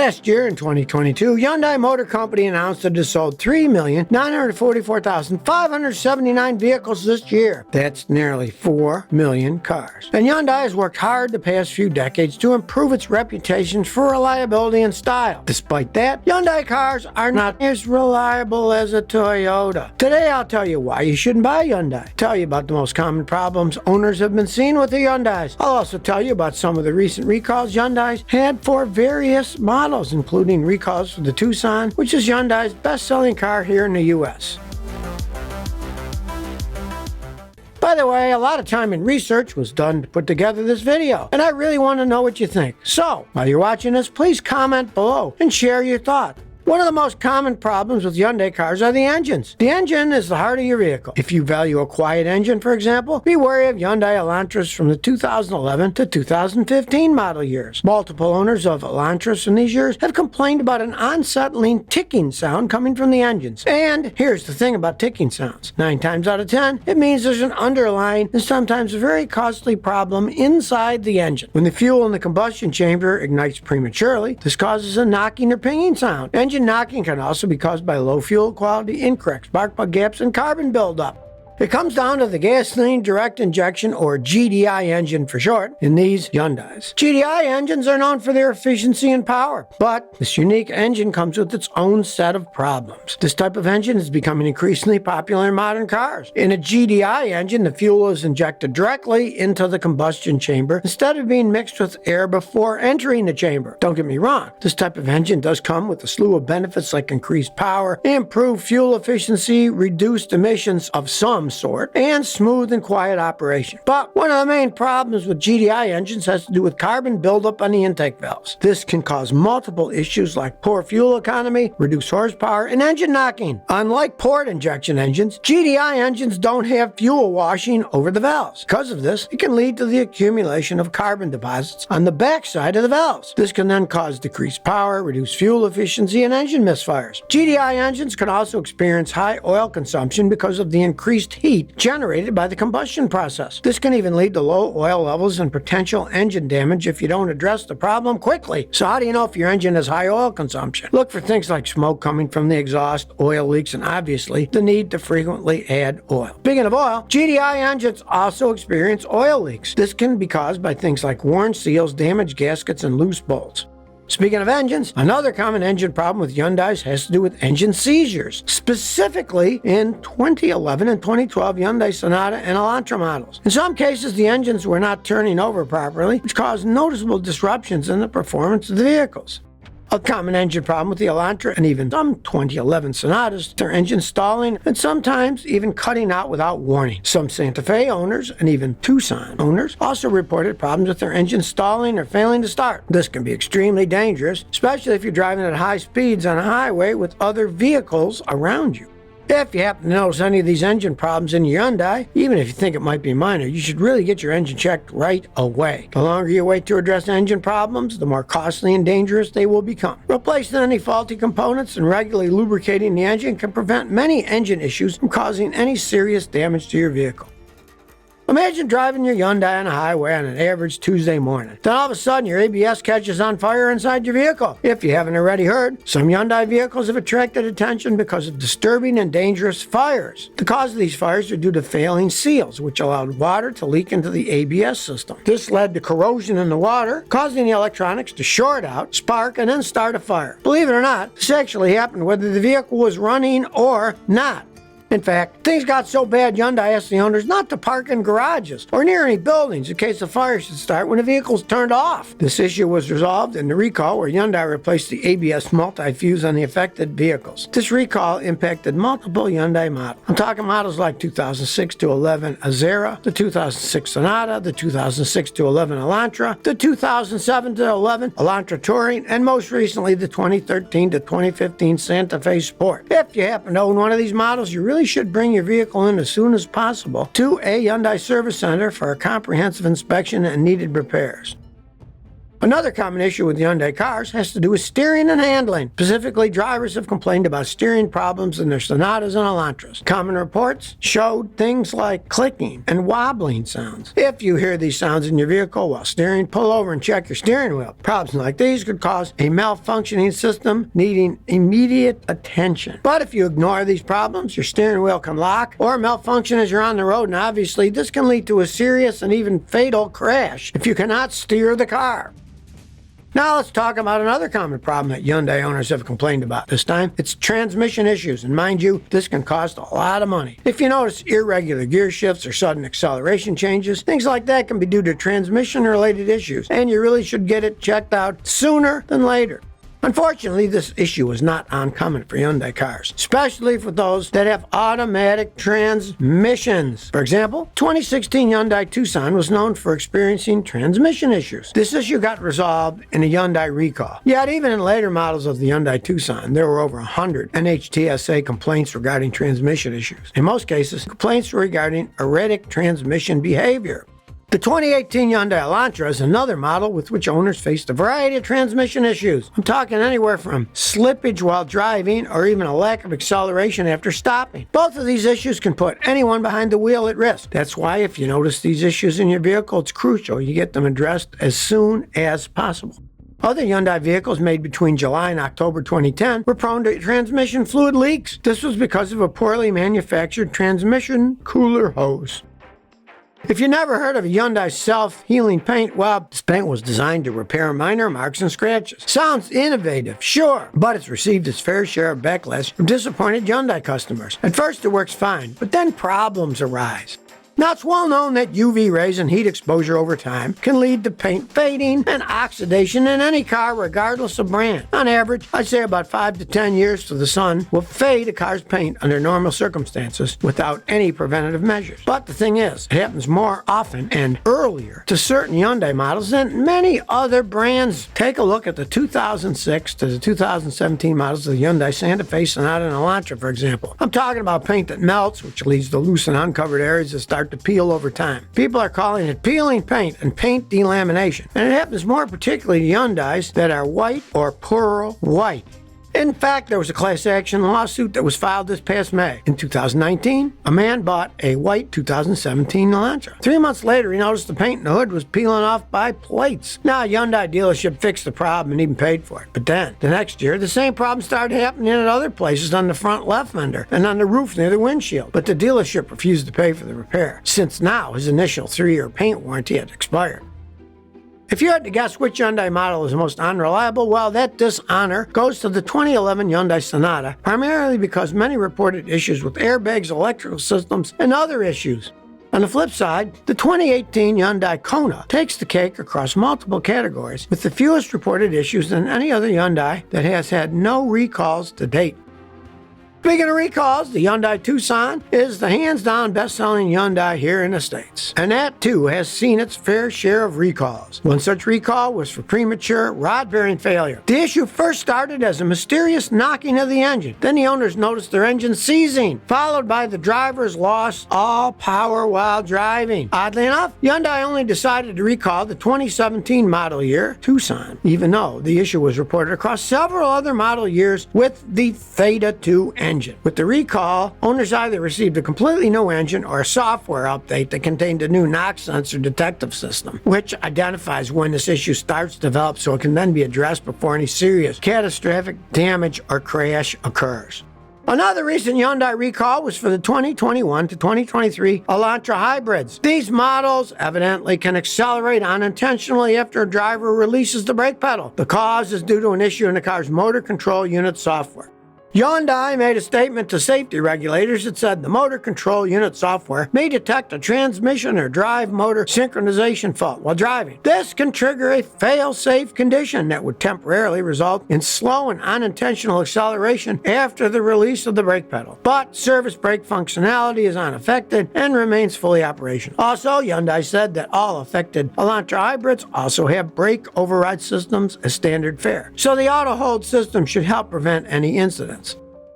Last year, in 2022, Hyundai Motor Company announced that it sold 3,944,579 vehicles this year. That's nearly 4 million cars. And Hyundai has worked hard the past few decades to improve its reputation for reliability and style. Despite that, Hyundai cars are not as reliable as a Toyota. Today, I'll tell you why you shouldn't buy Hyundai. Tell you about the most common problems owners have been seeing with the Hyundais. I'll also tell you about some of the recent recalls Hyundai's had for various models, including recalls for the Tucson, which is Hyundai's best-selling car here in the U.S. By the way, a lot of time and research was done to put together this video, and I really want to know what you think. So, while you're watching this, please comment below and share your thought. One of the most common problems with Hyundai cars are the engines. The engine is the heart of your vehicle. If you value a quiet engine, for example, be wary of Hyundai Elantras from the 2011 to 2015 model years. Multiple owners of Elantras in these years have complained about an unsettling ticking sound coming from the engines. And here's the thing about ticking sounds. 9 times out of 10, it means there's an underlying and sometimes very costly problem inside the engine. When the fuel in the combustion chamber ignites prematurely, this causes a knocking or pinging sound. Engine knocking can also be caused by low fuel quality, incorrect spark plug gaps, and carbon buildup. It comes down to the gasoline direct injection, or GDI engine for short, in these Hyundais. GDI engines are known for their efficiency and power, but this unique engine comes with its own set of problems. This type of engine is becoming increasingly popular in modern cars. In a GDI engine, the fuel is injected directly into the combustion chamber instead of being mixed with air before entering the chamber. Don't get me wrong, this type of engine does come with a slew of benefits like increased power, improved fuel efficiency, reduced emissions of some sort, and smooth and quiet operation. But one of the main problems with GDI engines has to do with carbon buildup on the intake valves. This can cause multiple issues like poor fuel economy, reduced horsepower, and engine knocking. Unlike port injection engines, GDI engines don't have fuel washing over the valves. Because of this, it can lead to the accumulation of carbon deposits on the backside of the valves. This can then cause decreased power, reduced fuel efficiency, and engine misfires. GDI engines can also experience high oil consumption because of the increased heat generated by the combustion process. This can even lead to low oil levels and potential engine damage if you don't address the problem quickly. So how do you know if your engine has high oil consumption? Look for things like smoke coming from the exhaust, oil leaks, and obviously the need to frequently add oil. Speaking of oil, GDI engines also experience oil leaks. This can be caused by things like worn seals, damaged gaskets, and loose bolts. Speaking of engines, another common engine problem with Hyundais has to do with engine seizures, specifically in 2011 and 2012 Hyundai Sonata and Elantra models. In some cases, the engines were not turning over properly, which caused noticeable disruptions in the performance of the vehicles. A common engine problem with the Elantra and even some 2011 Sonatas, their engine stalling and sometimes even cutting out without warning. Some Santa Fe owners and even Tucson owners also reported problems with their engine stalling or failing to start. This can be extremely dangerous, especially if you're driving at high speeds on a highway with other vehicles around you. If you happen to notice any of these engine problems in your Hyundai, even if you think it might be minor, you should really get your engine checked right away. The longer you wait to address engine problems, the more costly and dangerous they will become. Replacing any faulty components and regularly lubricating the engine can prevent many engine issues from causing any serious damage to your vehicle. Imagine driving your Hyundai on a highway on an average Tuesday morning. Then all of a sudden your ABS catches on fire inside your vehicle. If you haven't already heard, some Hyundai vehicles have attracted attention because of disturbing and dangerous fires. The cause of these fires are due to failing seals, which allowed water to leak into the ABS system. This led to corrosion in the water, causing the electronics to short out, spark, and then start a fire. Believe it or not, this actually happened whether the vehicle was running or not. In fact, things got so bad Hyundai asked the owners not to park in garages or near any buildings in case the fire should start when the vehicle's turned off. This issue was resolved in the recall where Hyundai replaced the ABS multi-fuse on the affected vehicles. This recall impacted multiple Hyundai models. I'm talking models like 2006 to 11 Azera, the 2006 Sonata, the 2006 to 11 Elantra, the 2007 to 11 Elantra Touring, and most recently the 2013 to 2015 Santa Fe Sport. If you happen to own one of these models, you really should bring your vehicle in as soon as possible to a Hyundai service center for a comprehensive inspection and needed repairs. Another common issue with Hyundai cars has to do with steering and handling. Specifically, drivers have complained about steering problems in their Sonatas and Elantras. Common reports showed things like clicking and wobbling sounds. If you hear these sounds in your vehicle while steering, pull over and check your steering wheel. Problems like these could cause a malfunctioning system needing immediate attention. But if you ignore these problems, your steering wheel can lock or malfunction as you're on the road, and obviously this can lead to a serious and even fatal crash if you cannot steer the car. Now let's talk about another common problem that Hyundai owners have complained about. This time, it's transmission issues, and mind you, this can cost a lot of money. If you notice irregular gear shifts or sudden acceleration changes, things like that can be due to transmission-related issues, and you really should get it checked out sooner than later. Unfortunately, this issue is not uncommon for Hyundai cars, especially for those that have automatic transmissions. For example, 2016 Hyundai Tucson was known for experiencing transmission issues. This issue got resolved in a Hyundai recall. Yet, even in later models of the Hyundai Tucson, there were over 100 NHTSA complaints regarding transmission issues. In most cases, complaints were regarding erratic transmission behavior. The 2018 Hyundai Elantra is another model with which owners faced a variety of transmission issues. I'm talking anywhere from slippage while driving or even a lack of acceleration after stopping. Both of these issues can put anyone behind the wheel at risk. That's why if you notice these issues in your vehicle, it's crucial you get them addressed as soon as possible. Other Hyundai vehicles made between July and October 2010 were prone to transmission fluid leaks. This was because of a poorly manufactured transmission cooler hose. If you never heard of a Hyundai self-healing paint, well, this paint was designed to repair minor marks and scratches. Sounds innovative, sure, but it's received its fair share of backlash from disappointed Hyundai customers. At first it works fine, but then problems arise. Now, it's well known that UV rays and heat exposure over time can lead to paint fading and oxidation in any car, regardless of brand. On average, I'd say about 5 to 10 years to the sun will fade a car's paint under normal circumstances without any preventative measures. But the thing is, it happens more often and earlier to certain Hyundai models than many other brands. Take a look at the 2006 to the 2017 models of the Hyundai Santa Fe, Sonata, and Elantra, for example. I'm talking about paint that melts, which leads to loose and uncovered areas that start to peel over time. People are calling it peeling paint and paint delamination, and it happens more particularly to Hyundais that are white or pearl white. In fact, there was a class action lawsuit that was filed this past May. In 2019, a man bought a white 2017 Elantra. 3 months later, he noticed the paint in the hood was peeling off by plates. Now, a Hyundai dealership fixed the problem and even paid for it. But then, the next year, the same problem started happening at other places on the front left fender and on the roof near the windshield. But the dealership refused to pay for the repair, since now his initial 3-year paint warranty had expired. If you had to guess which Hyundai model is the most unreliable, well, that dishonor goes to the 2011 Hyundai Sonata, primarily because many reported issues with airbags, electrical systems, and other issues. On the flip side, the 2018 Hyundai Kona takes the cake across multiple categories, with the fewest reported issues than any other Hyundai that has had no recalls to date. Speaking of recalls, the Hyundai Tucson is the hands-down best-selling Hyundai here in the States. And that, too, has seen its fair share of recalls. One such recall was for premature rod bearing failure. The issue first started as a mysterious knocking of the engine. Then the owners noticed their engine seizing, followed by the drivers lost all power while driving. Oddly enough, Hyundai only decided to recall the 2017 model year Tucson, even though the issue was reported across several other model years with the Theta 2 engine. With the recall, owners either received a completely new engine or a software update that contained a new knock sensor detective system, which identifies when this issue starts to develop so it can then be addressed before any serious catastrophic damage or crash occurs. Another recent Hyundai recall was for the 2021 to 2023 Elantra hybrids. These models evidently can accelerate unintentionally after a driver releases the brake pedal. The cause is due to an issue in the car's motor control unit software. Hyundai made a statement to safety regulators that said the motor control unit software may detect a transmission or drive motor synchronization fault while driving. This can trigger a fail-safe condition that would temporarily result in slow and unintentional acceleration after the release of the brake pedal. But service brake functionality is unaffected and remains fully operational. Also, Hyundai said that all affected Elantra hybrids also have brake override systems as standard fare. So the auto hold system should help prevent any incidents.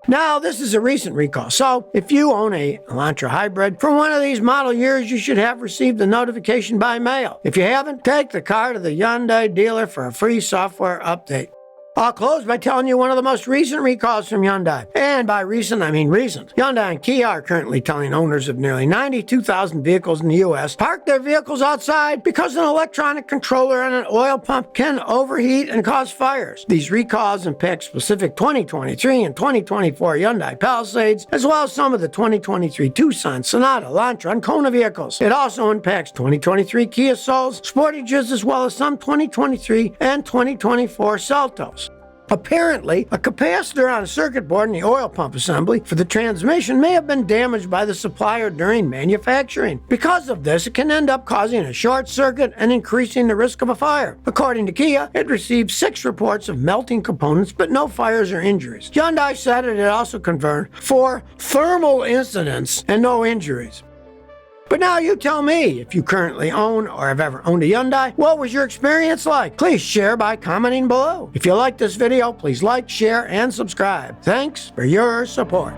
Now, this is a recent recall, so if you own a Elantra hybrid from one of these model years, you should have received the notification by mail. If you haven't, take the car to the Hyundai dealer for a free software update. I'll close by telling you one of the most recent recalls from Hyundai. And by recent, I mean recent. Hyundai and Kia are currently telling owners of nearly 92,000 vehicles in the U.S. park their vehicles outside because an electronic controller and an oil pump can overheat and cause fires. These recalls impact specific 2023 and 2024 Hyundai Palisades, as well as some of the 2023 Tucson, Sonata, Elantra, and Kona vehicles. It also impacts 2023 Kia Souls, Sportages, as well as some 2023 and 2024 Seltos. Apparently, a capacitor on a circuit board in the oil pump assembly for the transmission may have been damaged by the supplier during manufacturing. Because of this, it can end up causing a short circuit and increasing the risk of a fire. According to Kia, it received 6 reports of melting components, but no fires or injuries. Hyundai said it had also confirmed 4 thermal incidents and no injuries. But now you tell me, if you currently own or have ever owned a Hyundai, what was your experience like? Please share by commenting below. If you like this video, please like, share, and subscribe. Thanks for your support.